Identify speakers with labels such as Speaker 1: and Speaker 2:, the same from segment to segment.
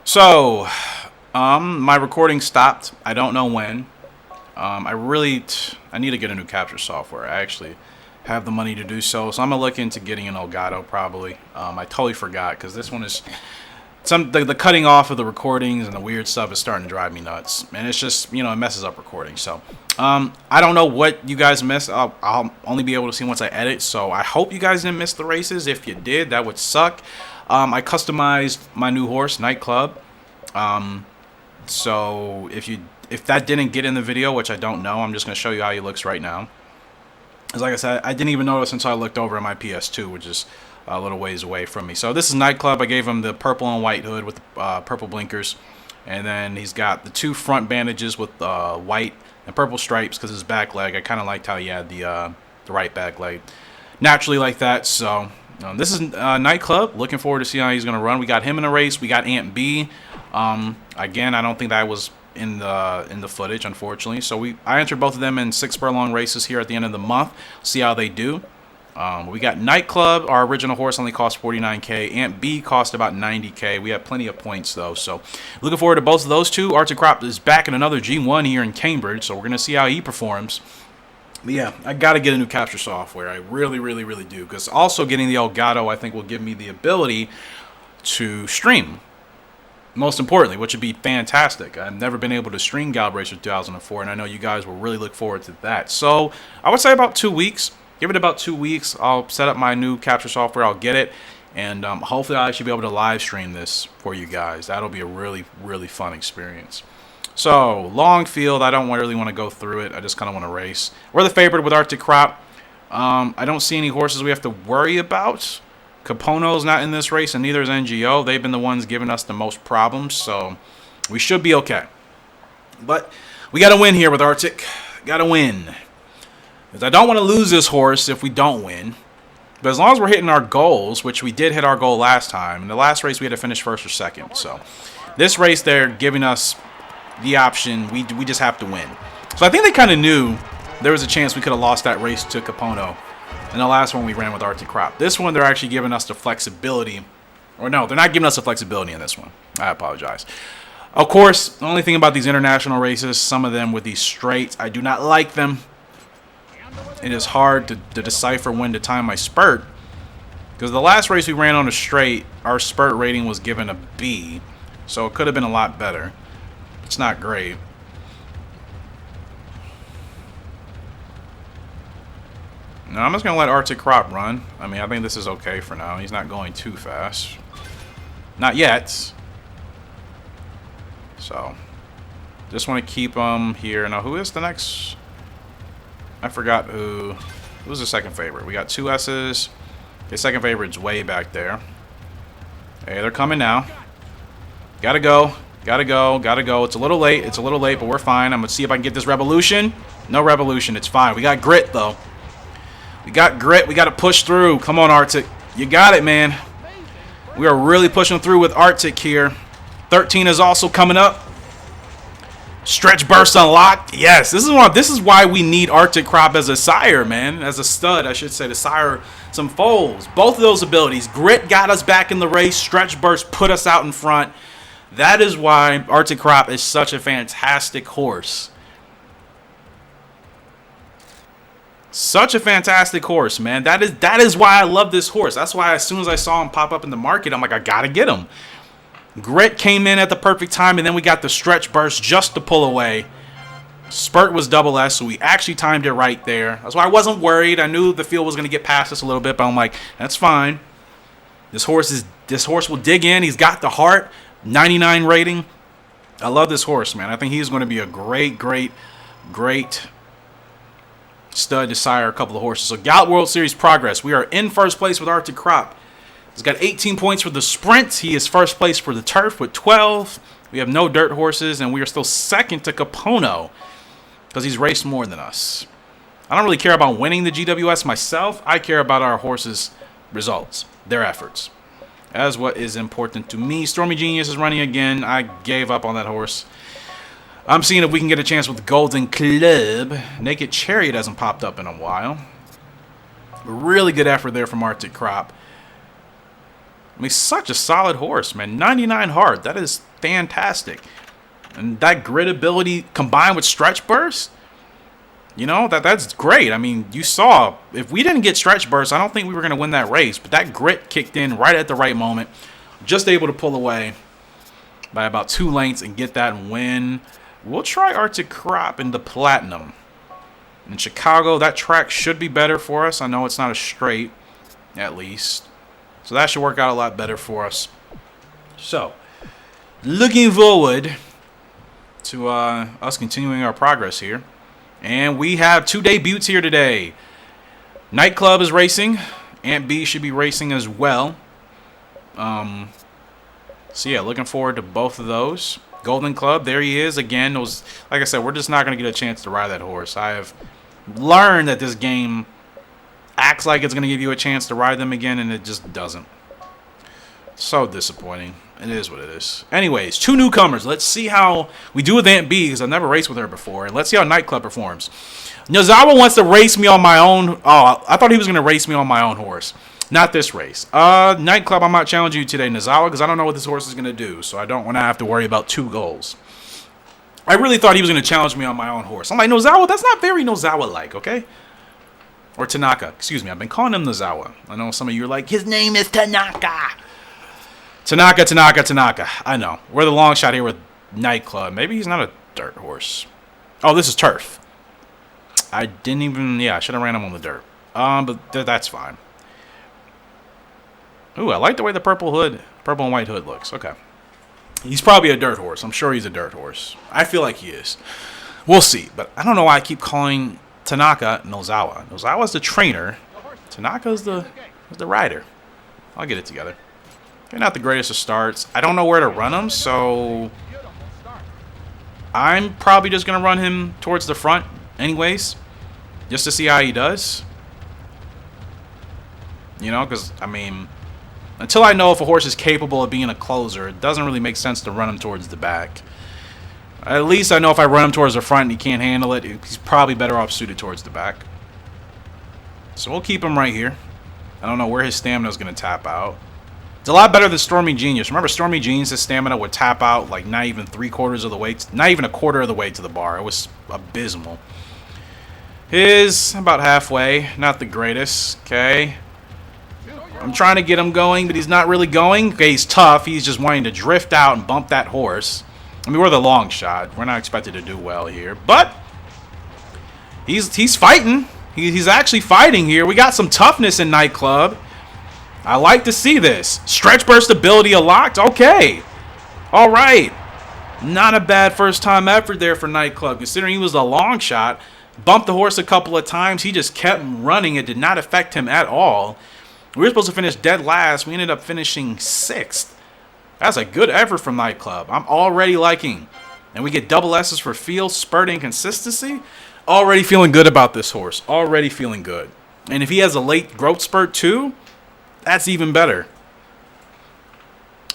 Speaker 1: So, my recording stopped. I don't know when. I need to get a new capture software. I actually have the money to do so. So I'm gonna look into getting an Elgato probably. I totally forgot because this one is the cutting off of the recordings and the weird stuff is starting to drive me nuts. And it's just, it messes up recording. So, I don't know what you guys missed. I'll only be able to see once I edit. So I hope you guys didn't miss the races. If you did, that would suck. I customized my new horse, Nightclub. So if that didn't get in the video, which I don't know, I'm just going to show you how he looks right now. Because like I said, I didn't even notice until I looked over at my PS2, which is a little ways away from me. So this is Nightclub. I gave him the purple and white hood with purple blinkers. And then he's got the two front bandages with white and purple stripes because his back leg. I kind of liked how he had the right back leg naturally like that. So this is Nightclub. Looking forward to see how he's going to run. We got him in a race. We got Ant B. Again, I don't think that was in the footage, unfortunately. So I entered both of them in 6 furlong races here at the end of the month. See how they do. We got Nightclub. Our original horse only cost 49K. Ant B cost about 90K. We have plenty of points though. So looking forward to both of those two. Arctic Crop is back in another G1 here in Cambridge. So we're gonna see how he performs. But yeah, I gotta get a new capture software. I really, really, really do. Because also getting the Elgato, I think, will give me the ability to stream. Most importantly, which would be fantastic. I've never been able to stream Gallop Racer 2004, and I know you guys will really look forward to that. So I would say about 2 weeks. Give it about 2 weeks. I'll set up my new capture software. I'll get it, and hopefully I should be able to live stream this for you guys. That'll be a really, really fun experience. So long field. I don't really want to go through it. I just kind of want to race. We're the favorite with Arctic Crop. I don't see any horses we have to worry about. Capono's not in this race, and neither is NGO. They've been the ones giving us the most problems, so we should be okay. But we got to win here with Arctic. Got to win. Because I don't want to lose this horse if we don't win. But as long as we're hitting our goals, which we did hit our goal last time. In the last race, we had to finish first or second. So this race, they're giving us the option. We just have to win. So I think they kind of knew there was a chance we could have lost that race to Capono. And the last one we ran with Arctic Crop. This one, they're actually giving us the flexibility. Or no, they're not giving us the flexibility in this one. I apologize. Of course, the only thing about these international races, some of them with these straights, I do not like them. It is hard to decipher when to time my spurt. Because the last race we ran on a straight, our spurt rating was given a B. So it could have been a lot better. It's not great. No, I'm just going to let Arctic Crop run. I mean, I think this is okay for now. He's not going too fast. Not yet. So, just want to keep him here. Now, who is the next? I forgot who's the second favorite. We got 2 S's. The second favorite's way back there. Hey, they're coming now. Gotta go. Gotta go. Gotta go. It's a little late. It's a little late, but we're fine. I'm going to see if I can get this revolution. No revolution. It's fine. We got grit, though. We got grit. We got to push through. Come on, Arctic. You got it, man. We are really pushing through with Arctic here. 13 is also coming up. Stretch burst unlocked. Yes, this is why we need Arctic Crop as a sire, man. As a stud, I should say, to sire some foals. Both of those abilities. Grit got us back in the race. Stretch burst put us out in front. That is why Arctic Crop is such a fantastic horse. Such a fantastic horse, man. That is why I love this horse. That's why as soon as I saw him pop up in the market, I'm like, I gotta get him. Grit came in at the perfect time, and then we got the stretch burst just to pull away. Spurt was double S, so we actually timed it right there. That's why I wasn't worried. I knew the field was gonna get past us a little bit, but I'm like, that's fine. This horse will dig in. He's got the heart. 99 rating. I love this horse, man. I think he's going to be a great stud to sire a couple of horses. So Gallop World Series progress. We are in first place with Arctic Crop. He's got 18 points for the sprint. He is first place for the turf with 12. We have no dirt horses, and we are still second to Capono because he's raced more than us. I don't really care about winning the GWS myself. I care about our horses' results, their efforts. That's what is important to me. Stormy Genius is running again. I gave up on that horse. I'm seeing if we can get a chance with Golden Club. Naked Chariot hasn't popped up in a while. Really good effort there from Arctic Crop. I mean, such a solid horse, man. 99 heart. That is fantastic. And that grit ability combined with stretch burst, you know, that's great. I mean, you saw, if we didn't get stretch burst, I don't think we were going to win that race. But that grit kicked in right at the right moment. Just able to pull away by about 2 lengths and get that win. We'll try Arctic Crop in the Platinum. In Chicago, that track should be better for us. I know it's not a straight, at least. So that should work out a lot better for us. So, looking forward to us continuing our progress here. And we have 2 debuts here today. Nightclub is racing. Ant B should be racing as well. So yeah, looking forward to both of those. Golden Club, there he is again. Like I said, we're just not going to get a chance to ride that horse. I have learned that this game acts like it's going to give you a chance to ride them again, and it just doesn't. So disappointing. It is what it is. Anyways, 2 newcomers. Let's see how we do with Aunt B, because I've never raced with her before. And let's see how Nightclub performs. Nozawa wants to race me on my own. Oh, I thought he was going to race me on my own horse. Not this race. Nightclub, I'm not challenging you today, Nozawa, because I don't know what this horse is going to do. So I don't want to have to worry about 2 goals. I really thought he was going to challenge me on my own horse. I'm like, Nozawa, that's not very Nozawa-like, okay? Or Tanaka. Excuse me, I've been calling him Nozawa. I know some of you are like, his name is Tanaka. Tanaka. I know. We're the long shot here with Nightclub. Maybe he's not a dirt horse. Oh, this is turf. I didn't even... Yeah, I should have ran him on the dirt. But that's fine. Ooh, I like the way the purple and white hood looks. Okay. He's probably a dirt horse. I'm sure he's a dirt horse. I feel like he is. We'll see. But I don't know why I keep calling Tanaka Nozawa. Nozawa's the trainer. Tanaka's the rider. I'll get it together. They're not the greatest of starts. I don't know where to run him, so I'm probably just going to run him towards the front anyways, just to see how he does. You know, because, I mean, until I know if a horse is capable of being a closer, it doesn't really make sense to run him towards the back. At least I know if I run him towards the front and he can't handle it, he's probably better off suited towards the back. So we'll keep him right here. I don't know where his stamina is going to tap out. It's a lot better than Stormy Genius. Remember Stormy Genius' stamina would tap out like not even 3/4 of the way, not even 1/4 of the way to the bar. It was abysmal. His about halfway, not the greatest. Okay. I'm trying to get him going, but he's not really going. Okay, he's tough. He's just wanting to drift out and bump that horse. I mean, we're the long shot. We're not expected to do well here, but he's fighting. He's actually fighting here. We got some toughness in Nightclub. I like to see this. Stretch burst ability unlocked. Okay. All right. Not a bad first time effort there for Nightclub, considering he was a long shot. Bumped the horse a couple of times. He just kept running. It did not affect him at all. We were supposed to finish dead last. We ended up finishing 6th. That's a good effort from Nightclub. I'm already liking. And we get double S's for feel, spurt, and consistency. Already feeling good about this horse. Already feeling good. And if he has a late growth spurt too, that's even better.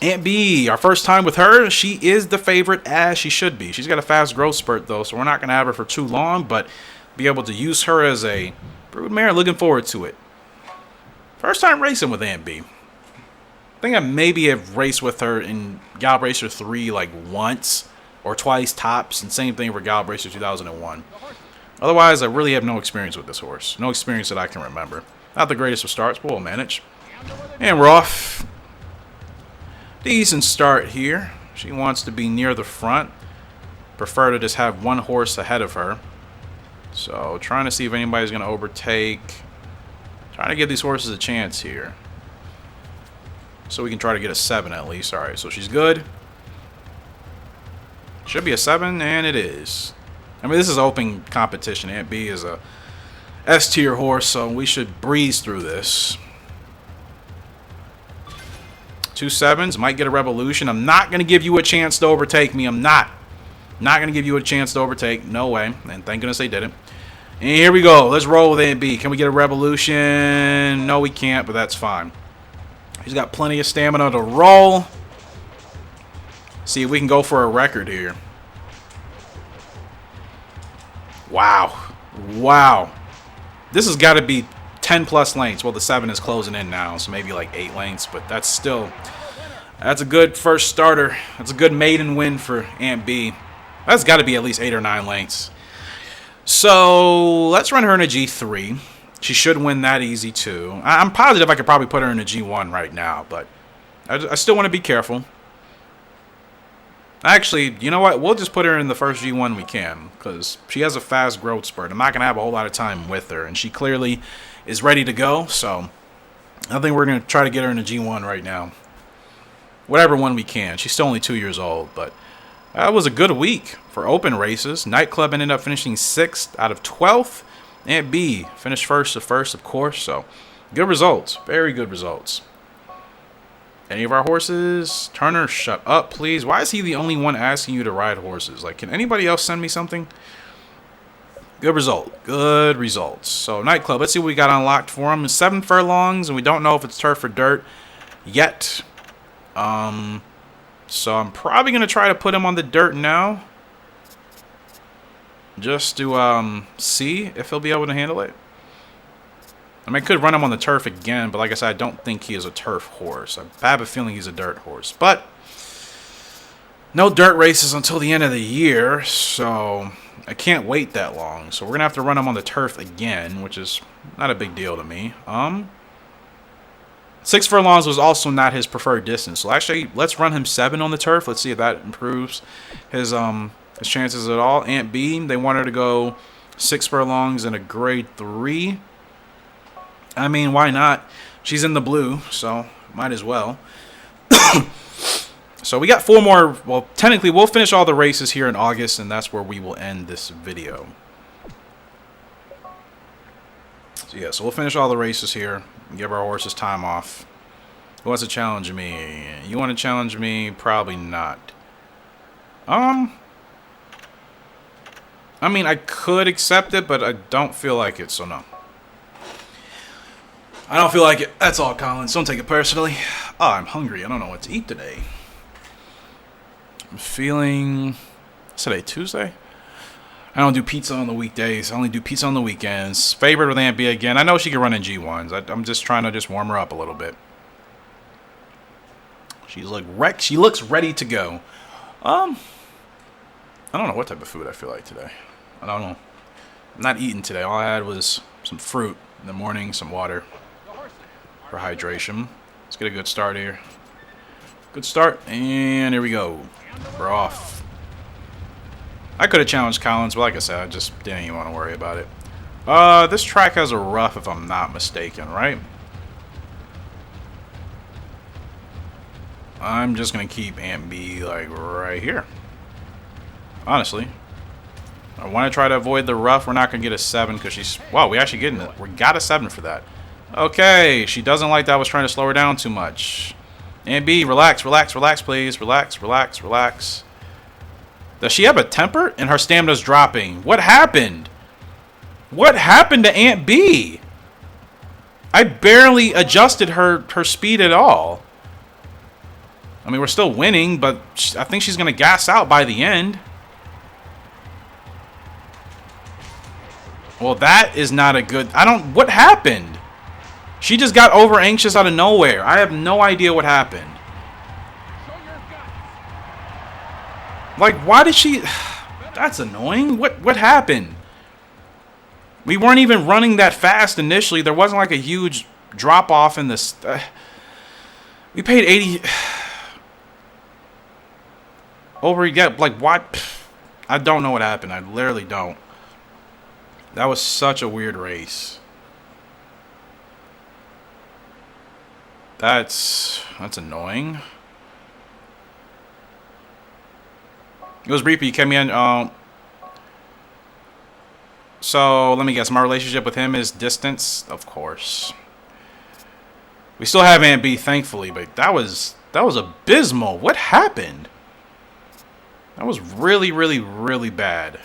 Speaker 1: Aunt B, our first time with her, she is the favorite as she should be. She's got a fast growth spurt though, so we're not going to have her for too long, but be able to use her as a broodmare. Looking forward to it. First time racing with Aunt B. I think I maybe have raced with her in Gallop Racer 3 like once or twice tops, and same thing for Gallop Racer 2001. Otherwise, I really have no experience with this horse. No experience that I can remember. Not the greatest of starts, but we'll manage. And we're off. Decent start here. She wants to be near the front. Prefer to just have one horse ahead of her. So trying to see if anybody's going to overtake. Trying to give these horses a chance here. So we can try to get a 7 at least. Alright, so she's good. Should be a 7, and it is. I mean, this is open competition. Aunt B is a S-tier horse, so we should breeze through this. 2 7s. Might get a revolution. I'm not going to give you a chance to overtake me. I'm not. Not going to give you a chance to overtake. No way. And thank goodness they didn't. And here we go. Let's roll with Aunt B. Can we get a revolution? No, we can't, but that's fine. He's got plenty of stamina to roll. See if we can go for a record here. Wow. Wow. This has got to be 10 plus lengths. Well, the 7 is closing in now, so maybe like 8 lengths, but that's still, that's a good first starter. That's a good maiden win for Aunt B. That's got to be at least 8 or 9 lengths. So let's run her in a G3. She should win that easy too. I'm positive I could probably put her in a G1 right now, but I still want to be careful. Actually, you know what? We'll just put her in the first G1 we can, because she has a fast growth spurt. I'm not going to have a whole lot of time with her, and she clearly is ready to go, so I think we're going to try to get her in a G1 right now. Whatever one we can. She's still only 2 years old, but that was a good week for open races. Nightclub ended up finishing 6th out of 12th. Aunt B finished first, of course, so good results. Very good results. Any of our horses? Turner, shut up, please. Why is he the only one asking you to ride horses? Like, can anybody else send me something? Good result. Good results. So, Nightclub, let's see what we got unlocked for him. It's 7 furlongs, and we don't know if it's turf or dirt yet. So, I'm probably going to try to put him on the dirt now. Just to see if he'll be able to handle it. I mean, I could run him on the turf again, but like I said, I don't think he is a turf horse. I have a feeling he's a dirt horse. But no dirt races until the end of the year, so I can't wait that long. So we're going to have to run him on the turf again, which is not a big deal to me. 6 furlongs was also not his preferred distance. So actually, let's run him 7 on the turf. Let's see if that improves his chances at all. Aunt B, they want her to go 6 furlongs in a grade 3. I mean, why not? She's in the blue, so might as well. So we got 4 more. Well, technically, we'll finish all the races here in August, and that's where we will end this video. So yeah, so we'll finish all the races here and give our horses time off. Who wants to challenge me? You want to challenge me? Probably not. I mean, I could accept it, but I don't feel like it, so no. I don't feel like it. That's all, Collins. Don't take it personally. Oh, I'm hungry. I don't know what to eat today. I'm feeling... What's today, Tuesday? I don't do pizza on the weekdays. I only do pizza on the weekends. Favorite with Aunt B again. I know she can run in G1s. I'm just trying to just warm her up a little bit. She's like wrecked. She looks ready to go. I don't know what type of food I feel like today. I don't know. I'm not eating today. All I had was some fruit in the morning, some water for hydration. Let's get a good start here. Good start, and here we go. We're off. I could have challenged Collins, but like I said, I just didn't even want to worry about it. This track has a rough, if I'm not mistaken, right? I'm just gonna keep Aunt B like right here. Honestly, I want to try to avoid the rough. We're not gonna get a 7 because she's. Wow, we actually getting it. We got a 7 for that. Okay, she doesn't like that I was trying to slow her down too much. Aunt B, relax, relax, relax, please. Relax, relax, relax. Does she have a temper? And her stamina's dropping. What happened? What happened to Aunt B? I barely adjusted her speed at all. I mean, we're still winning, but I think she's going to gas out by the end. Well, that is not a good... What happened? She just got over anxious out of nowhere. I have no idea what happened. Like, why did she... That's annoying. What happened? We weren't even running that fast initially. There wasn't like a huge drop-off in this... we paid 80... Over yet, like, what? I don't know what happened. I literally don't. That was such a weird race. That's annoying. It was Reaper. You came in. So let me guess. My relationship with him is distance, of course. We still have Aunt B, thankfully, but that was abysmal. What happened? That was really, really, really bad.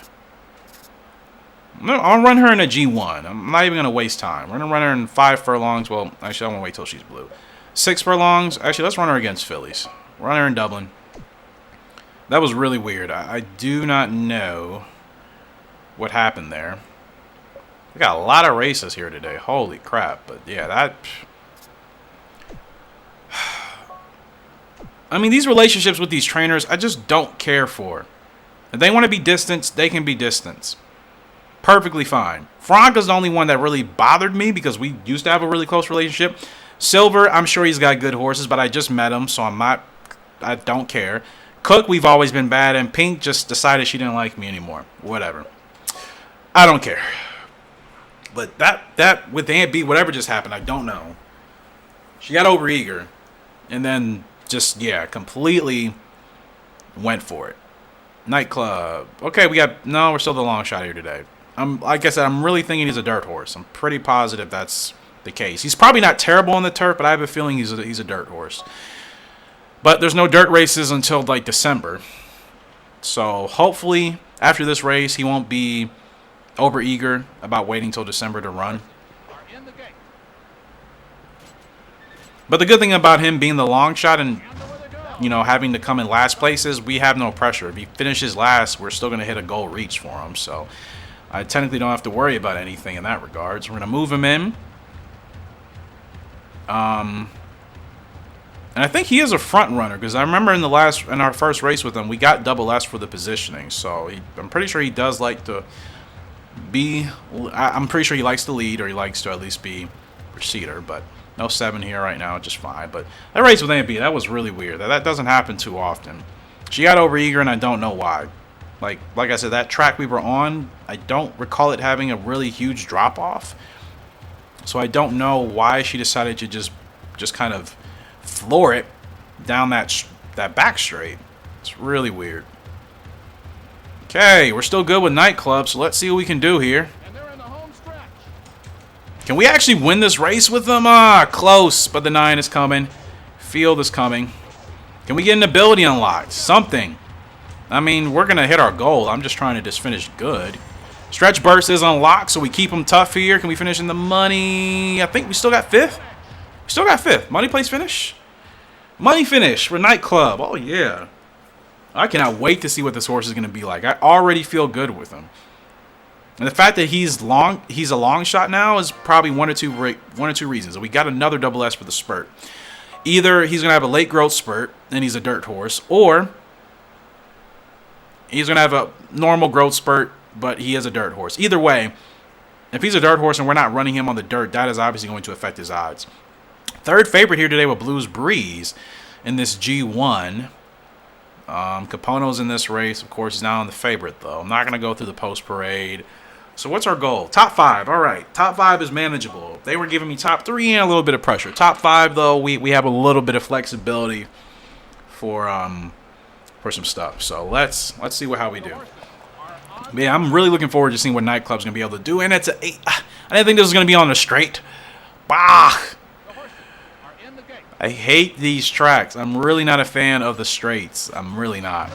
Speaker 1: I'll run her in a G1. I'm not even going to waste time. We're going to run her in 5 furlongs. Well, actually, I want to wait till she's blue. 6 furlongs. Actually, let's run her against fillies. Run her in Dublin. That was really weird. I do not know what happened there. We got a lot of races here today. Holy crap. But yeah, that... I mean, these relationships with these trainers, I just don't care for. If they want to be distanced, they can be distanced. Perfectly fine. Franca's the only one that really bothered me because we used to have a really close relationship. Silver, I'm sure he's got good horses, but I just met him, so I don't care. Cook, we've always been bad, and Pink just decided she didn't like me anymore. Whatever. I don't care. But that with Aunt B, whatever just happened, I don't know. She got overeager, and then just, yeah, completely went for it. Nightclub. Okay, we're still the long shot here today. Like I said, I'm really thinking he's a dirt horse. I'm pretty positive that's the case. He's probably not terrible on the turf, but I have a feeling he's a dirt horse. But there's no dirt races until like December. So hopefully after this race, he won't be overeager about waiting till December to run. But the good thing about him being the long shot and, you know, having to come in last place is we have no pressure. If he finishes last, we're still going to hit a goal reach for him. So I technically don't have to worry about anything in that regard. So we're going to move him in. And I think he is a front runner because I remember in our first race with him, we got double S for the positioning. So I'm pretty sure he does like to be. I'm pretty sure he likes to lead, or he likes to at least be receiver. But no 7 here right now, just fine. But that race with Aunt B, that was really weird. That doesn't happen too often. She got overeager, and I don't know why. Like I said, that track we were on, I don't recall it having a really huge drop off. So I don't know why she decided to just kind of floor it down that back straight. It's really weird. Okay, we're still good with Nightclub, so let's see what we can do here. Can we actually win this race with them? Close, but the 9 is coming. Field is coming. Can we get an ability unlocked? Something. I mean, we're going to hit our goal. I'm just trying to just finish good. Stretch burst is unlocked, so we keep them tough here. Can we finish in the money? I think we still got 5th. We still got 5th. Money place finish? Money finish for Nightclub. Oh, yeah. I cannot wait to see what this horse is going to be like. I already feel good with him. And the fact that he's a long shot now is probably one or two reasons. We got another double S for the spurt. Either he's going to have a late growth spurt and he's a dirt horse, or he's going to have a normal growth spurt, but he is a dirt horse. Either way, if he's a dirt horse and we're not running him on the dirt, that is obviously going to affect his odds. Third favorite here today with Blues Breeze in this G1. Capono's in this race. Of course, he's not on the favorite, though. I'm not going to go through the post parade. So what's our goal? Top 5. All right. Top 5 is manageable. They were giving me top 3 and a little bit of pressure. Top 5, though, we have a little bit of flexibility for some stuff. So let's see how we do. But yeah, I'm really looking forward to seeing what Nightclub's going to be able to do. And it's a 8. I didn't think this was going to be on the straight. Bah! I hate these tracks. I'm really not a fan of the straights. I'm really not.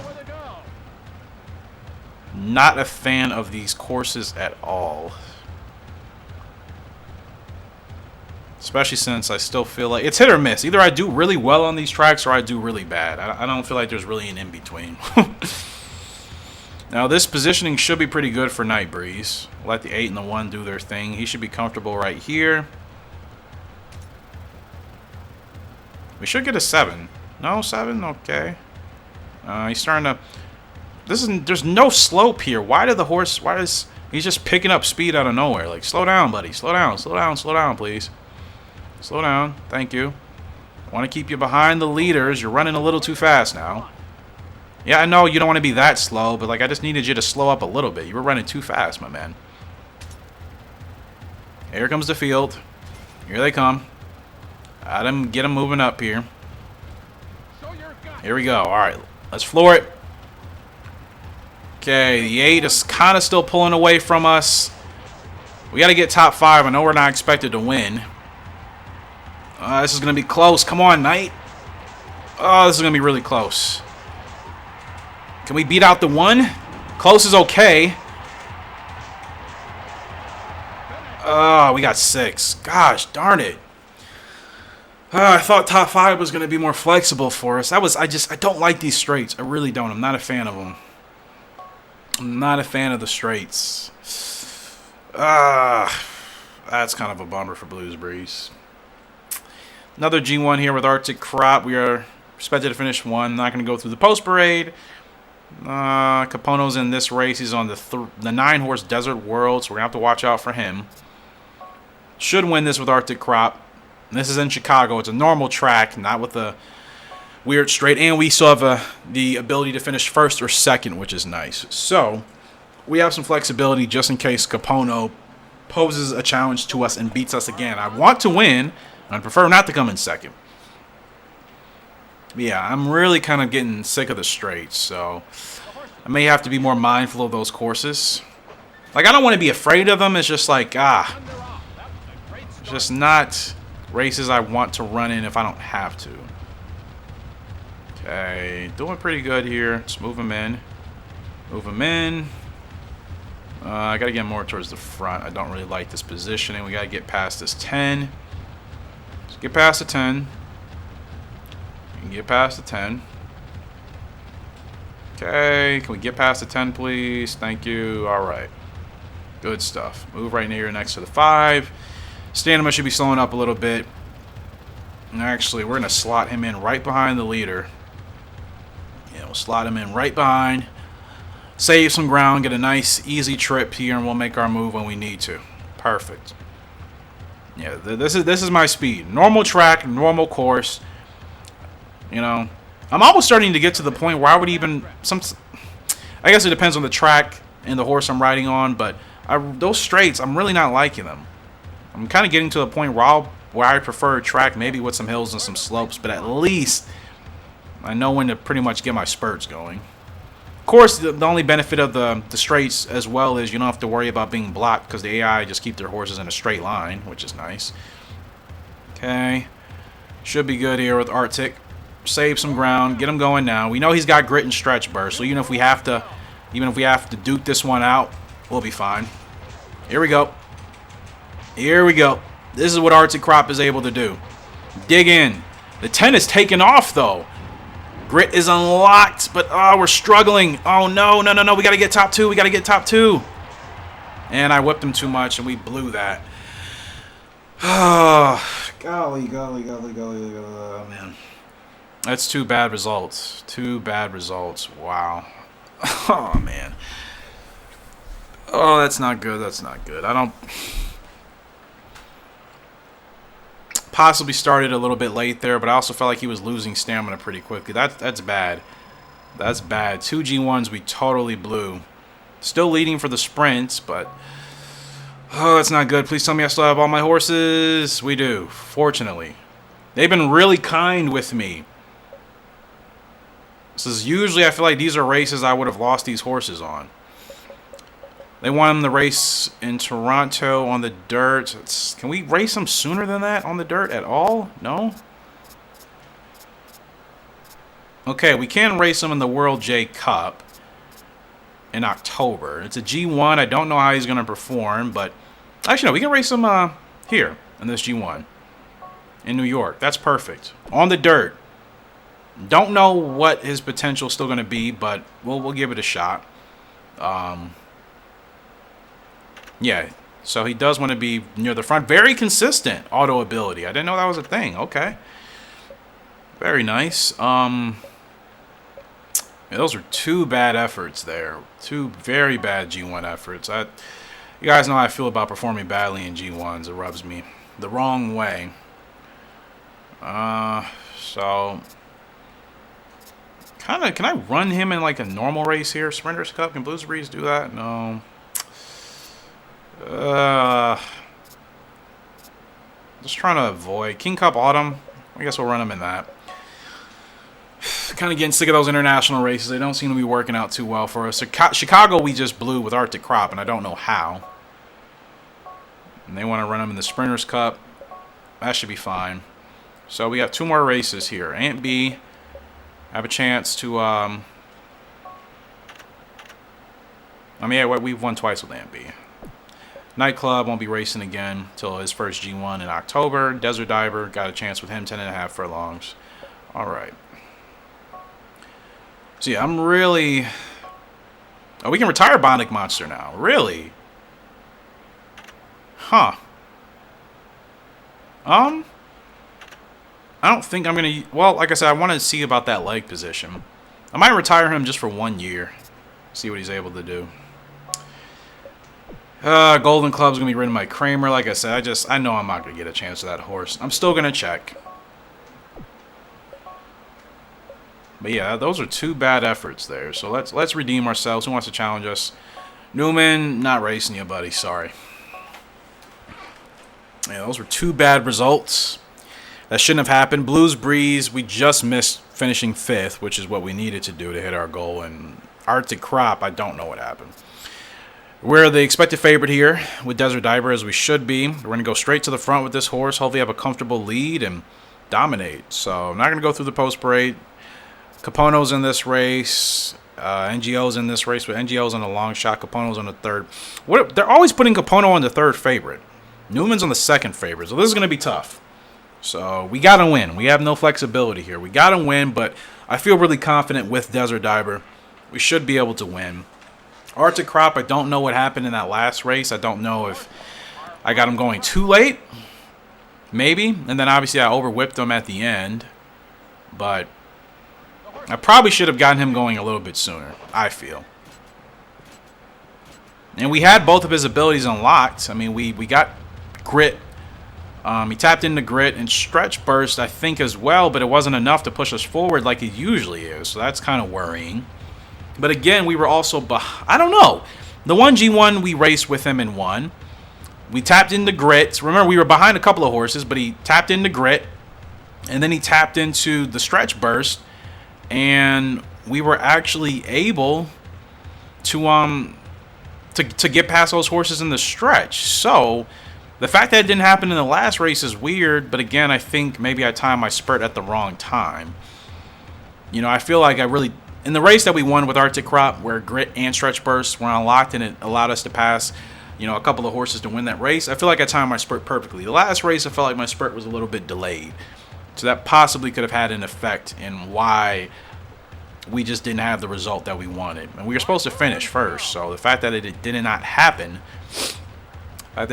Speaker 1: Not a fan of these courses at all. Especially since I still feel like it's hit or miss. Either I do really well on these tracks or I do really bad. I don't feel like there's really an in-between. Now, this positioning should be pretty good for Night Breeze. Let the 8 and the 1 do their thing. He should be comfortable right here. We should get a 7. No, 7? Okay. He's starting to... There's no slope here. Why is he's just picking up speed out of nowhere? Like, slow down, buddy. Slow down, please. Slow down. Thank you. I want to keep you behind the leaders. You're running a little too fast now. Yeah, I know you don't want to be that slow, but, like, I just needed you to slow up a little bit. You were running too fast, my man. Here comes the field. Here they come. Get them moving up here. Here we go. All right, let's floor it. Okay, the 8 is kind of still pulling away from us. We got to get top 5. I know we're not expected to win. This is going to be close. Come on, Knight. Oh, this is going to be really close. Can we beat out the 1? Close is okay. Oh, we got 6. Gosh, darn it. I thought top 5 was going to be more flexible for us. I don't like these straights. I really don't. I'm not a fan of them. I'm not a fan of the straights. That's kind of a bummer for Blues Breeze. Another G1 here with Arctic Crop. We are expected to finish one. Not going to go through the post parade. Capono's in this race. He's on the 9-horse Desert World, so we're going to have to watch out for him. Should win this with Arctic Crop. And this is in Chicago. It's a normal track, not with a weird straight. And we still have the ability to finish first or second, which is nice. So we have some flexibility just in case Capono poses a challenge to us and beats us again. I want to win, and I'd prefer not to come in second. But yeah, I'm really kind of getting sick of the straights, so I may have to be more mindful of those courses. Like, I don't want to be afraid of them. It's just like, it's just not races I want to run in if I don't have to. Okay, doing pretty good here. Let's move him in. Move him in. I got to get more towards the front. I don't really like this positioning. We got to get past this 10. Let's get past the 10. We can get past the 10. Okay, can we get past the 10, please? Thank you. All right. Good stuff. Move right near next to the 5. Stamina should be slowing up a little bit. Actually, we're going to slot him in right behind the leader. Yeah, we'll slot him in right behind. Save some ground, get a nice, easy trip here, and we'll make our move when we need to. Perfect. Yeah, this is my speed. Normal track, normal course. You know, I'm almost starting to get to the point where I would even I guess it depends on the track and the horse I'm riding on, but those straights, I'm really not liking them. I'm kind of getting to the point where I prefer a track, maybe with some hills and some slopes, but at least I know when to pretty much get my spurts going. Of course, the only benefit of the straights as well is you don't have to worry about being blocked because the AI just keep their horses in a straight line, which is nice. Okay. Should be good here with Arctic. Save some ground. Get him going now. We know he's got grit and stretch burst, so even if we have to duke this one out, we'll be fine. Here we go. Here we go. This is what Arctic Crop is able to do. Dig in. The 10 is taken off, though. Grit is unlocked, but we're struggling. Oh, no. We got to get top 2. We got to get top 2. And I whipped him too much, and we blew that. Oh, golly, man. That's 2 bad results. 2 bad results. Wow. Oh, man. Oh, that's not good. That's not good. I don't... Possibly started a little bit late there, but I also felt like he was losing stamina pretty quickly. That's bad. That's bad. 2 G1s we totally blew. Still leading for the sprints, but... Oh, that's not good. Please tell me I still have all my horses. We do, fortunately. They've been really kind with me. This is usually, I feel like these are races I would have lost these horses on. They want them to race in Toronto on the dirt. Can we race them sooner than that on the dirt at all? No? Okay, we can race them in the World J Cup in October. It's a G1. I don't know how he's going to perform, but... Actually, no, we can race him here in this G1 in New York. That's perfect. On the dirt. Don't know what his potential is still going to be, but we'll give it a shot. Yeah, so he does want to be near the front. Very consistent auto ability. I didn't know that was a thing. Okay. Very nice. Yeah, those are 2 bad efforts there. 2 very bad G1 efforts. You guys know how I feel about performing badly in G1s. It rubs me the wrong way. So... Can I run him in like a normal race here? Sprinters Cup? Can Blues Breeze do that? No. Just trying to avoid King Cup Autumn. I guess we'll run him in that. Kind of getting sick of those international races. They don't seem to be working out too well for us. Chicago we just blew with Arctic Crop, and I don't know how. And they want to run him in the Sprinters Cup. That should be fine. So we got 2 more races here. Ant B have a chance to... I mean, yeah, we've won twice with Ant B. Nightclub won't be racing again until his first G1 in October. Desert Diver got a chance with him, 10.5 furlongs. All right. So yeah, I'm really... Oh, we can retire Bionic Monster now. Really? Huh. I don't think I'm going to... Well, like I said, I want to see about that leg position. I might retire him just for 1 year. See what he's able to do. Golden Club's going to be ridden by Kramer. Like I said, I know I'm not going to get a chance to that horse. I'm still going to check. But yeah, those are 2 bad efforts there. So let's redeem ourselves. Who wants to challenge us? Newman, not racing you, buddy. Sorry. Yeah, those were 2 bad results. That shouldn't have happened. Blues Breeze, we just missed finishing 5th, which is what we needed to do to hit our goal. And Arctic Crop, I don't know what happened. We're the expected favorite here with Desert Diver, as we should be. We're going to go straight to the front with this horse. Hopefully have a comfortable lead and dominate. So I'm not going to go through the post parade. Capono's in this race. NGO's in this race, but NGO's on a long shot. Capono's on the 3rd. They're always putting Capono on the 3rd favorite. Newman's on the 2nd favorite. So this is going to be tough. So we got to win. We have no flexibility here. We got to win, but I feel really confident with Desert Diver. We should be able to win. Arctic Crop, I don't know what happened in that last race. I don't know if I got him going too late. Maybe. And then obviously I overwhipped him at the end. But I probably should have gotten him going a little bit sooner, I feel. And we had both of his abilities unlocked. I mean, we got Grit. He tapped into Grit and Stretch Burst, I think, as well. But it wasn't enough to push us forward like it usually is. So that's kind of worrying. But again, we were also behind. I don't know. The 1G1, we raced with him and won. We tapped into Grit. Remember, we were behind a couple of horses, but he tapped into Grit. And then he tapped into the Stretch Burst. And we were actually able to get past those horses in the stretch. So the fact that it didn't happen in the last race is weird. But again, I think maybe I timed my spurt at the wrong time. You know, I feel like I really... In the race that we won with Arctic Crop, where Grit and Stretch Burst were unlocked and it allowed us to pass, you know, a couple of horses to win that race, I feel like I timed my spurt perfectly. The last race, I felt like my spurt was a little bit delayed. So that possibly could have had an effect in why we just didn't have the result that we wanted. And we were supposed to finish first. So the fact that it did not happen, was,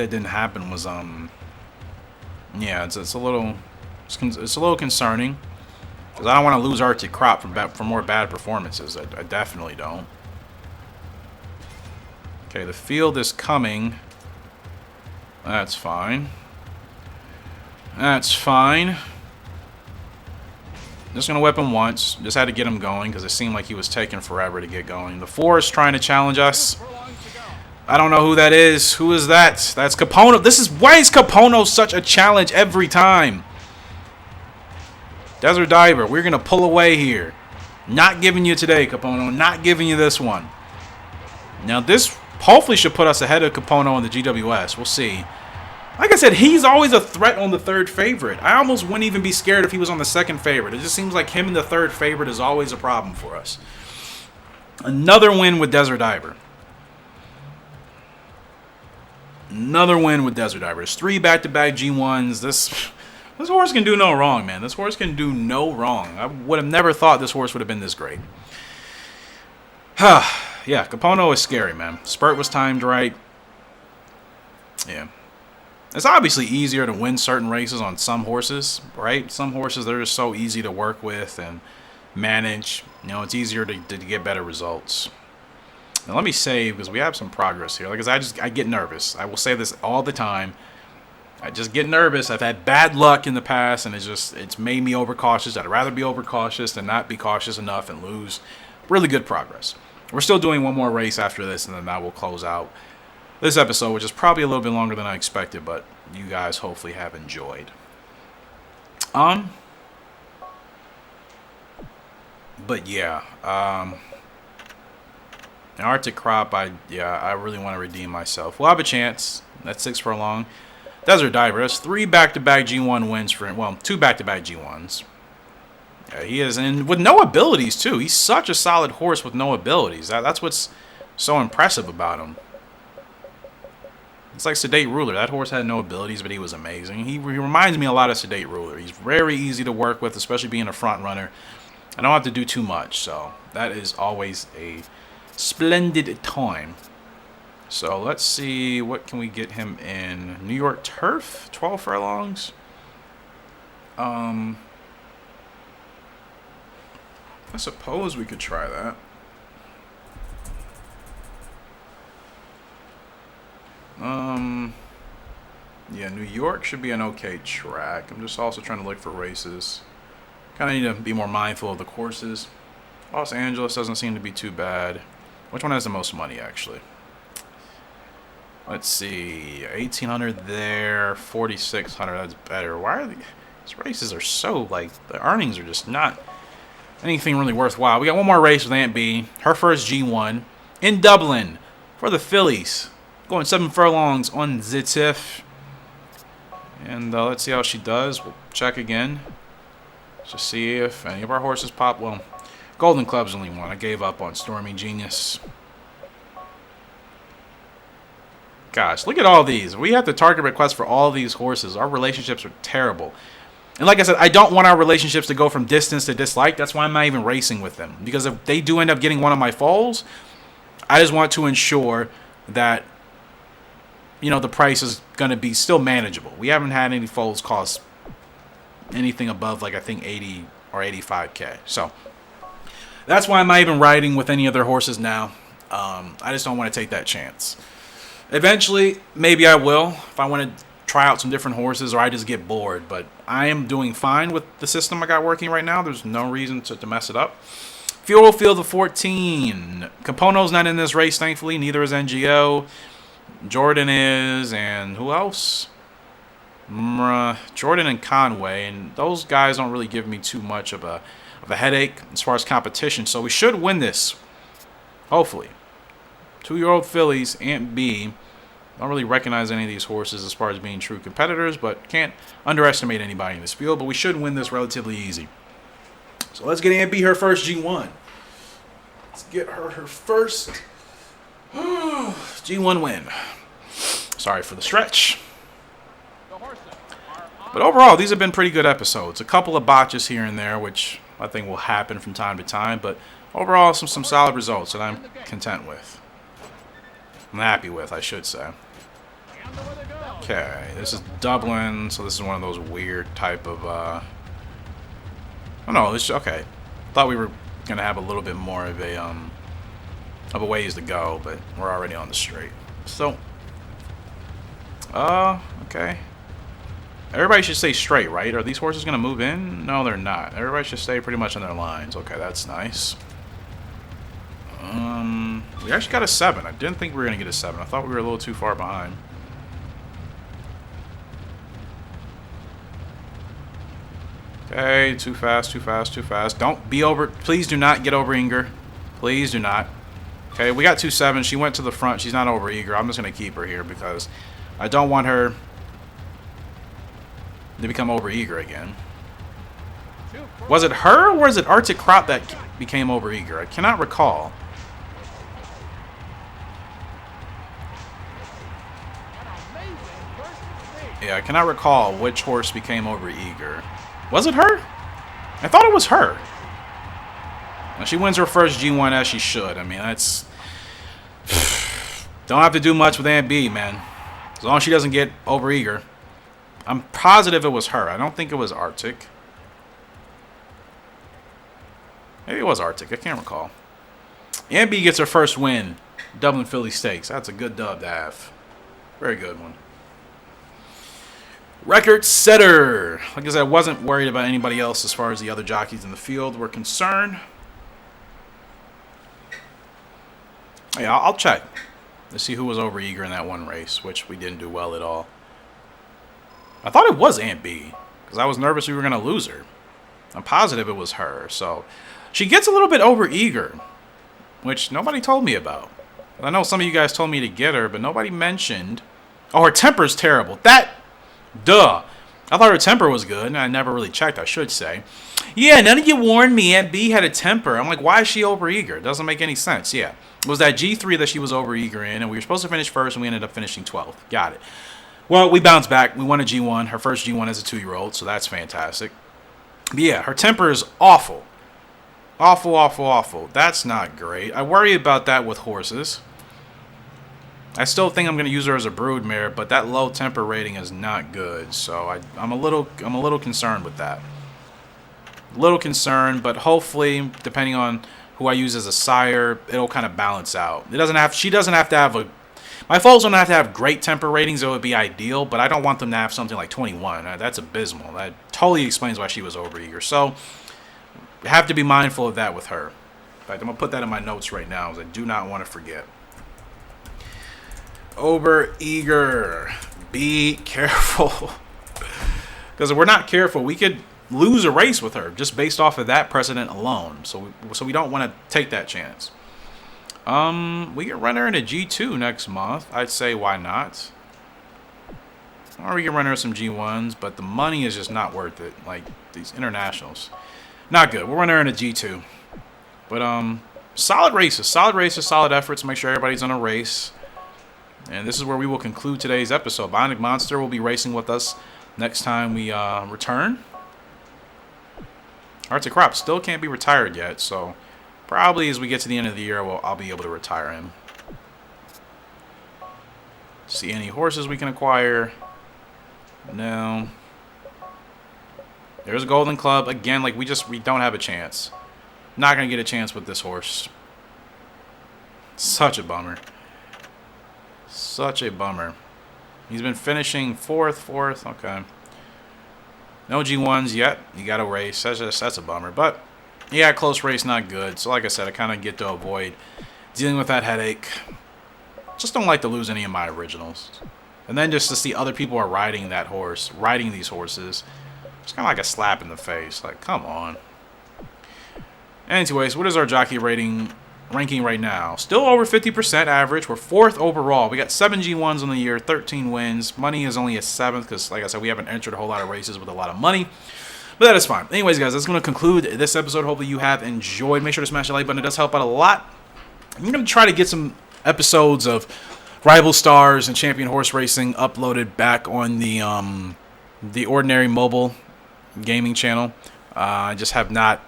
Speaker 1: yeah, it's a little concerning. Because I don't want to lose Arctic Crop for more bad performances. I definitely don't. Okay, the field is coming. That's fine. That's fine. Just going to whip him once. Just had to get him going because it seemed like he was taking forever to get going. The 4 is trying to challenge us. I don't know who that is. Who is that? That's Capono. Why is Capono such a challenge every time? Desert Diver, we're going to pull away here. Not giving you today, Capono. Not giving you this one. Now, this hopefully should put us ahead of Capono in the GWS. We'll see. Like I said, he's always a threat on the 3rd favorite. I almost wouldn't even be scared if he was on the 2nd favorite. It just seems like him and the 3rd favorite is always a problem for us. Another win with Desert Diver. Another win with Desert Diver. It's 3 back-to-back G1s. This horse can do no wrong, man. This horse can do no wrong. I would have never thought this horse would have been this great. Yeah, Capono is scary, man. Spurt was timed right. Yeah. It's obviously easier to win certain races on some horses, right? Some horses, they're just so easy to work with and manage. You know, it's easier to get better results. Now, let me save because we have some progress here. Like I said, I get nervous. I will say this all the time. I just get nervous. I've had bad luck in the past, and it's made me overcautious. I'd rather be overcautious than not be cautious enough and lose. Really good progress. We're still doing one more race after this, and then that will close out this episode, which is probably a little bit longer than I expected, but you guys hopefully have enjoyed. But yeah, Arctic Crop, I really want to redeem myself. We'll have a chance. That's 6 furlong. Desert Diver, that's 3 back-to-back G1 wins for him. Well, 2 back-to-back G1s. Yeah, he is, and with no abilities, too. He's such a solid horse with no abilities. That's what's so impressive about him. It's like Sedate Ruler. That horse had no abilities, but he was amazing. He reminds me a lot of Sedate Ruler. He's very easy to work with, especially being a front runner. I don't have to do too much, so that is always a splendid time. So let's see, what can we get him in? New York Turf, 12 furlongs. I suppose we could try that. Yeah, New York should be an okay track. I'm just also trying to look for races. Kind of need to be more mindful of the courses. Los Angeles doesn't seem to be too bad. Which one has the most money, actually? Let's see. 1,800 there. 4,600. That's better. Why are these races are so, like, the earnings are just not anything really worthwhile. We got one more race with Aunt B. Her first G1 in Dublin for the fillies. Going 7 furlongs on the tiff. And let's see how she does. We'll check again. Just see if any of our horses pop. Well, Golden Club's only one. I gave up on Stormy Genius. Gosh, look at all these. We have to target requests for all these horses. Our relationships are terrible. And like I said, I don't want our relationships to go from distance to dislike. That's why I'm not even racing with them. Because if they do end up getting one of my foals, I just want to ensure that, you know, the price is going to be still manageable. We haven't had any foals cost anything above, like, I think 80 or 85K. So that's why I'm not even riding with any other horses now. I just don't want to take that chance. Eventually, maybe I will if I want to try out some different horses or I just get bored. But I am doing fine with the system I got working right now. There's no reason to mess it up. Fuel Field of 14. Capono's not in this race, thankfully. Neither is NGO. Jordan is, and who else? Jordan and Conway, and those guys don't really give me too much of a headache as far as competition. So we should win this, hopefully. 2-year-old fillies, Aunt B. Don't really recognize any of these horses as far as being true competitors, but can't underestimate anybody in this field. But we should win this relatively easy. So let's get Aunt B her first G1. Let's get her first G1 win. Sorry for the stretch. But overall, these have been pretty good episodes. A couple of botches here and there, which I think will happen from time to time. But overall, some solid results that I'm content with. I'm happy with, I should say. Okay, this is Dublin, so this is one of those weird type of, oh no, this, okay. Thought we were going to have a little bit more of a ways to go, but we're already on the straight. So, okay. Everybody should stay straight, right? Are these horses going to move in? No, they're not. Everybody should stay pretty much on their lines. Okay, that's nice. We actually got a 7. I didn't think we were going to get a 7. I thought we were a little too far behind. Okay, too fast, too fast, too fast. Don't be over. Please do not get over eager. Please do not. Okay, we got 2-7. She went to the front. She's not over eager. I'm just going to keep her here because I don't want her to become over eager again. Was it her or was it Arctic Crop that became over eager? I cannot recall. Yeah, I cannot recall which horse became over eager. Was it her? I thought it was her. Now, she wins her first G1 as she should. I mean, that's... Don't have to do much with Aunt B, man. As long as she doesn't get over eager. I'm positive it was her. I don't think it was Arctic. Maybe it was Arctic. I can't recall. Aunt B gets her first win. Dublin Philly Stakes. That's a good dub to have. Very good one. Record setter. Like I said, I wasn't worried about anybody else as far as the other jockeys in the field were concerned. Yeah, I'll check to see who was over eager in that one race, which we didn't do well at all. I thought it was Aunt B because I was nervous we were going to lose her. I'm positive it was her. So she gets a little bit over eager, which nobody told me about. I know some of you guys told me to get her, but nobody mentioned. Oh, her temper's terrible. Duh. I thought her temper was good, and I never really checked, I should say. Yeah, none of you warned me Aunt B had a temper. I'm like, why is she overeager? It doesn't make any sense. Yeah. It was that G3 that she was overeager in, and we were supposed to finish first, and we ended up finishing 12th. Got it. Well, we bounced back. We won a G1. Her first G1 as a 2-year-old, so that's fantastic. But yeah, her temper is awful. Awful, awful, awful. That's not great. I worry about that with horses. I still think I'm going to use her as a broodmare, but that low temper rating is not good. So I'm a little concerned with that. A little concerned, but hopefully, depending on who I use as a sire, it'll kind of balance out. She doesn't have to have a. My foals don't have to have great temper ratings. It would be ideal, but I don't want them to have something like 21. That's abysmal. That totally explains why she was overeager. So, have to be mindful of that with her. In fact, I'm going to put that in my notes right now, because I do not want to forget. Overeager. Be careful. Because if we're not careful, we could lose a race with her just based off of that precedent alone. So we don't want to take that chance. We can run her into G2 next month. I'd say why not? Or we can run her some G1s, but the money is just not worth it. Like these internationals, not good. We'll run her into G2. But solid races, solid efforts. Make sure everybody's on a race. And this is where we will conclude today's episode. Bionic Monster will be racing with us next time we return. Arts of Crop still can't be retired yet, so probably as we get to the end of the year, I'll be able to retire him. See any horses we can acquire? No. There's a Golden Club. Again, like we don't have a chance. Not going to get a chance with this horse. Such a bummer. Such a bummer. He's been finishing fourth. Okay. No G1s yet. You got to race. That's a bummer. But, yeah, close race, not good. So, like I said, I kind of get to avoid dealing with that headache. Just don't like to lose any of my originals. And then just to see other people are riding these horses. It's kind of like a slap in the face. Like, come on. Anyways, what is our jockey ranking right now? Still over 50% average. We're 4th overall. We got 7 G1s on the year, 13 wins. Money is only a 7th because, like I said, we haven't entered a whole lot of races with a lot of money. But that is fine. Anyways, guys, that's going to conclude this episode. Hopefully you have enjoyed. Make sure to smash the like button. It does help out a lot. I'm going to try to get some episodes of Rival Stars and Champion Horse Racing uploaded back on the Ordinary Mobile Gaming channel. I just have not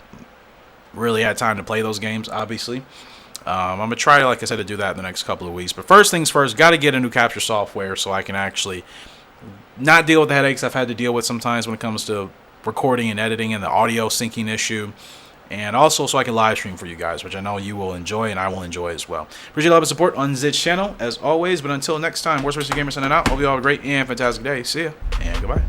Speaker 1: really had time to play those games, obviously. I'm going to try, like I said, to do that in the next couple of weeks. But first things first, got to get a new capture software so I can actually not deal with the headaches I've had to deal with sometimes when it comes to recording and editing and the audio syncing issue. And also so I can live stream for you guys, which I know you will enjoy and I will enjoy as well. Appreciate a lot of support on this channel, as always. But until next time, Worst Racing Gamer signing out. Hope you all have a great and fantastic day. See ya, and goodbye.